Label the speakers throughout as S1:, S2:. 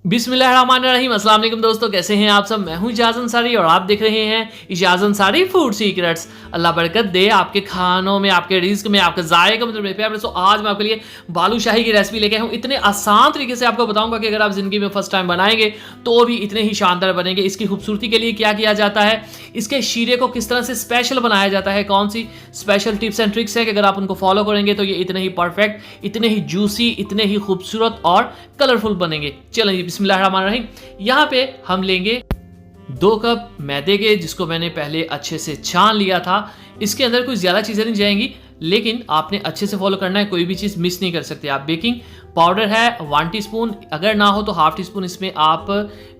S1: बिस्मिल्लाहिर्रहमानिर्रहीम। अस्सलाम वालेकुम दोस्तों, कैसे हैं आप सब। मैं हूं इजाज़ अंसारी और आप देख रहे हैं इजाज़ अंसारी फूड सीक्रेट्स। अल्लाह बरकत दे आपके खानों में, आपके रिज्क में, आपके जायके में। तो आज मैं आपके लिए बालूशाही की रेसिपी लेके आया हूं। इतने आसान तरीके से आपको बताऊंगा कि अगर आप ज़िंदगी में फर्स्ट टाइम बनाएंगे तो भी इतने ही शानदार बनेंगे। इसकी खूबसूरती के लिए क्या किया जाता है, इसके शीरे को किस तरह से स्पेशल बनाया जाता है, कौन सी स्पेशल टिप्स एंड ट्रिक्स है कि अगर आप उनको फॉलो करेंगे तो ये इतने ही परफेक्ट, इतने ही जूसी, इतने ही खूबसूरत और कलरफुल बनेंगे। चलिए बिस्मिल्लाहिर्रहमानिर्रहीम। यहाँ पे हम लेंगे 2 कप मैदे के, जिसको मैंने पहले अच्छे से छान लिया था। इसके अंदर कोई ज़्यादा चीज़ें नहीं जाएंगी, लेकिन आपने अच्छे से फॉलो करना है, कोई भी चीज़ मिस नहीं कर सकते आप। बेकिंग पाउडर है 1 टीस्पून, अगर ना हो तो ½ टीस्पून इसमें आप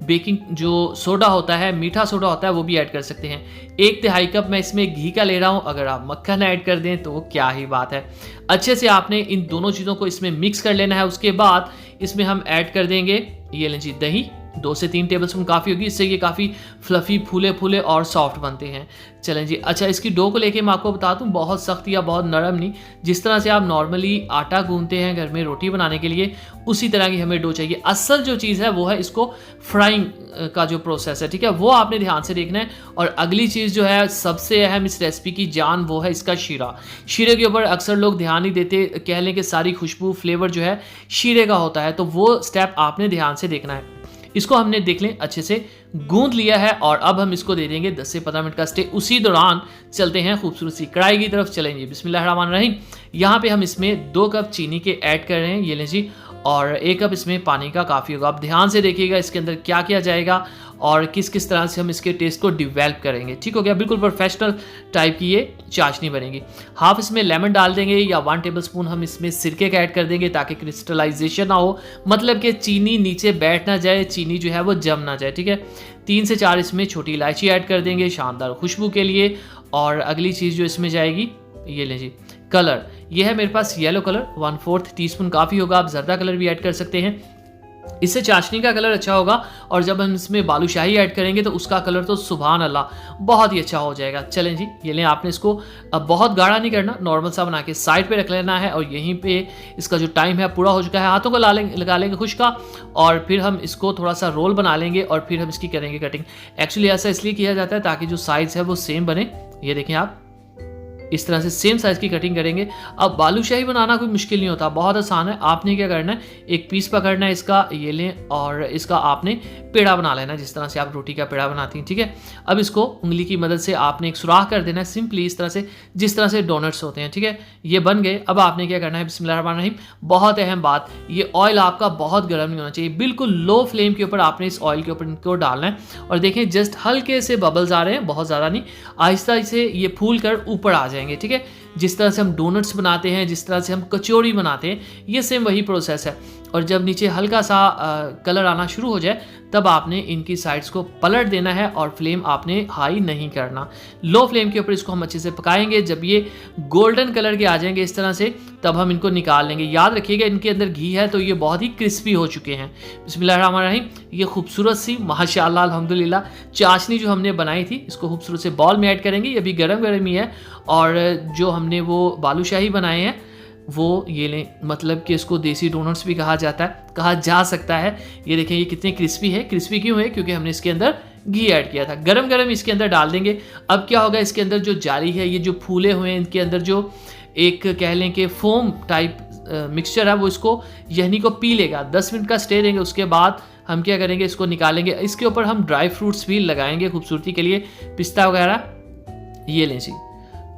S1: बेकिंग जो सोडा होता है, मीठा सोडा होता है, वो भी ऐड कर सकते हैं। 1/3 कप मैं इसमें घी का ले रहा हूँ, अगर आप मक्खन ऐड कर दें तो क्या ही बात है। अच्छे से आपने इन दोनों चीज़ों को इसमें मिक्स कर लेना है। उसके बाद इसमें हम ऐड कर देंगे, ये लें जी, दही 2 से 3 टेबलस्पून काफ़ी होगी, इससे ये काफ़ी फ्लफ़ी, फूले फूले और सॉफ्ट बनते हैं। चलें जी। अच्छा, इसकी डो को लेके मैं आपको बता दूं, बहुत सख्त या बहुत नरम नहीं, जिस तरह से आप नॉर्मली आटा गूंथते हैं घर में रोटी बनाने के लिए, उसी तरह की हमें डो चाहिए। असल जो चीज़ है वो है इसको फ्राइंग का जो प्रोसेस है, ठीक है, वो आपने ध्यान से देखना है। और अगली चीज़ जो है सबसे अहम इस रेसिपी की जान, वो है इसका शीरा। शीरे के ऊपर अक्सर लोग ध्यान नहीं देते, कह लें कि सारी खुशबू, फ्लेवर जो है शीरे का होता है, तो वो स्टेप आपने ध्यान से देखना है। इसको हमने देख लें अच्छे से गूंद लिया है और अब हम इसको दे देंगे 10 से 15 मिनट का स्टे। उसी दौरान चलते हैं खूबसूरत सी कढ़ाई की तरफ। चलेंगे बिस्मिल्लाहिर्रहमानिर्रहीम। यहाँ पे हम इसमें 2 कप चीनी के ऐड कर रहे हैं, ये लें जी, और 1 कप इसमें पानी का काफ़ी होगा। आप ध्यान से देखिएगा इसके अंदर क्या किया जाएगा और किस किस तरह से हम इसके टेस्ट को डिवेल्प करेंगे। ठीक हो गया, बिल्कुल प्रोफेशनल टाइप की ये चाशनी बनेगी। ½ इसमें लेमन डाल देंगे या 1 टेबलस्पून हम इसमें सिरके का ऐड कर देंगे, ताकि क्रिस्टलाइजेशन ना हो, मतलब कि चीनी नीचे बैठ ना जाए, चीनी जो है वो जम ना जाए। ठीक है, 3 से 4 इसमें छोटी इलायची ऐड कर देंगे शानदार खुशबू के लिए। और अगली चीज़ जो इसमें जाएगी, ये लें जी, कलर। ये है मेरे पास येलो कलर, 1/4 टीस्पून काफ़ी होगा। आप जर्दा कलर भी ऐड कर सकते हैं, इससे चाशनी का कलर अच्छा होगा। और जब हम इसमें बालूशाही ऐड करेंगे तो उसका कलर तो सुभान अल्लाह बहुत ही अच्छा हो जाएगा। चलें जी, ये लें, आपने इसको अब बहुत गाढ़ा नहीं करना, नॉर्मल सा बना के साइड पे रख लेना है। और यहीं पे इसका जो टाइम है पूरा हो चुका है। हाथों को लगा लेंगे खुश्का, और फिर हम इसको थोड़ा सा रोल बना लेंगे और फिर हम इसकी करेंगे कटिंग। एक्चुअली ऐसा इसलिए किया जाता है ताकि जो साइज़ है वो सेम बने। ये देखें, आप इस तरह से सेम साइज़ की कटिंग करेंगे। अब बालूशाही बनाना कोई मुश्किल नहीं होता, बहुत आसान है। आपने क्या करना है, एक पीस पकड़ना है इसका, ये लें, और इसका आपने पेड़ा बना लेना है, जिस तरह से आप रोटी का पेड़ा बनाती हैं। ठीक है, अब इसको उंगली की मदद से आपने एक सुराख कर देना है, सिंपली इस तरह से, जिस तरह से डोनट्स होते हैं। ठीक है, ये बन गए। अब आपने क्या करना है, बिस्मिल्लाहिर्रहमानिर्रहीम, बहुत अहम बात, ये ऑयल आपका बहुत गर्म नहीं होना चाहिए, बिल्कुल लो फ्लेम के ऊपर आपने इस ऑयल के ऊपर इनको डालना है। और देखें, जस्ट हल्के से बबल्स आ रहे हैं, बहुत ज़्यादा नहीं, आहिस्ता से ये फूल कर ऊपर आ जाएंगे। ठीक है, जिस तरह से हम डोनट्स बनाते हैं, जिस तरह से हम कचौड़ी बनाते हैं, ये सेम वही प्रोसेस है। और जब नीचे हल्का सा कलर आना शुरू हो जाए, तब आपने इनकी साइड्स को पलट देना है और फ्लेम आपने हाई नहीं करना, लो फ्लेम के ऊपर इसको हम अच्छे से पकाएंगे। जब ये गोल्डन कलर के आ जाएंगे इस तरह से, तब हम इनको निकाल लेंगे। याद रखिएगा, इनके अंदर घी है तो ये बहुत ही क्रिस्पी हो चुके हैं। बिस्मिल्लाहिर्रहमानिर्रहीम। ये खूबसूरत सी माशाअल्लाह अल्हम्दुलिल्लाह चाशनी जो हमने बनाई थी, इसको खूबसूरत से बॉल में ऐड करेंगे। ये भी गरम गरम ही है। और जो हमने वो बालूशाही बनाए हैं वो ये लें, मतलब कि इसको देसी डोनट्स भी कहा जा सकता है। ये देखें, ये कितने क्रिस्पी है। क्रिस्पी क्यों है, क्योंकि हमने इसके अंदर घी ऐड किया था। गरम गरम इसके अंदर डाल देंगे। अब क्या होगा, इसके अंदर जो जाली है, ये जो फूले हुए हैं, इनके अंदर जो एक कह लें कि फोम टाइप मिक्सचर है, वो इसको यहनी को पी लेगा। 10 मिनट का स्टे देंगे। उसके बाद हम क्या करेंगे, इसको निकालेंगे। इसके ऊपर हम ड्राई फ्रूट्स भी लगाएंगे खूबसूरती के लिए, पिस्ता वगैरह। ये लें जी,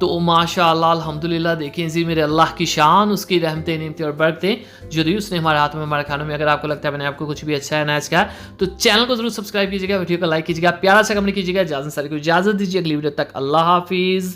S1: तो माशाअल्लाह अल्हम्दुलिल्लाह। देखें जी, मेरे अल्लाह की शान, उसकी रहमतें, नेमतें और बरकतें जो दी उसने हमारे हाथों में, हमारे खानों में। अगर आपको लगता है मैंने आपको कुछ भी अच्छा है, नाइस कहा, तो चैनल को जरूर सब्सक्राइब कीजिएगा, वीडियो को लाइक कीजिएगा, प्यारा सा कमेंट कीजिएगा। इजाज़त सारी को इजाज़त दीजिए, अगली वीडियो तक अल्लाह हाफिज़।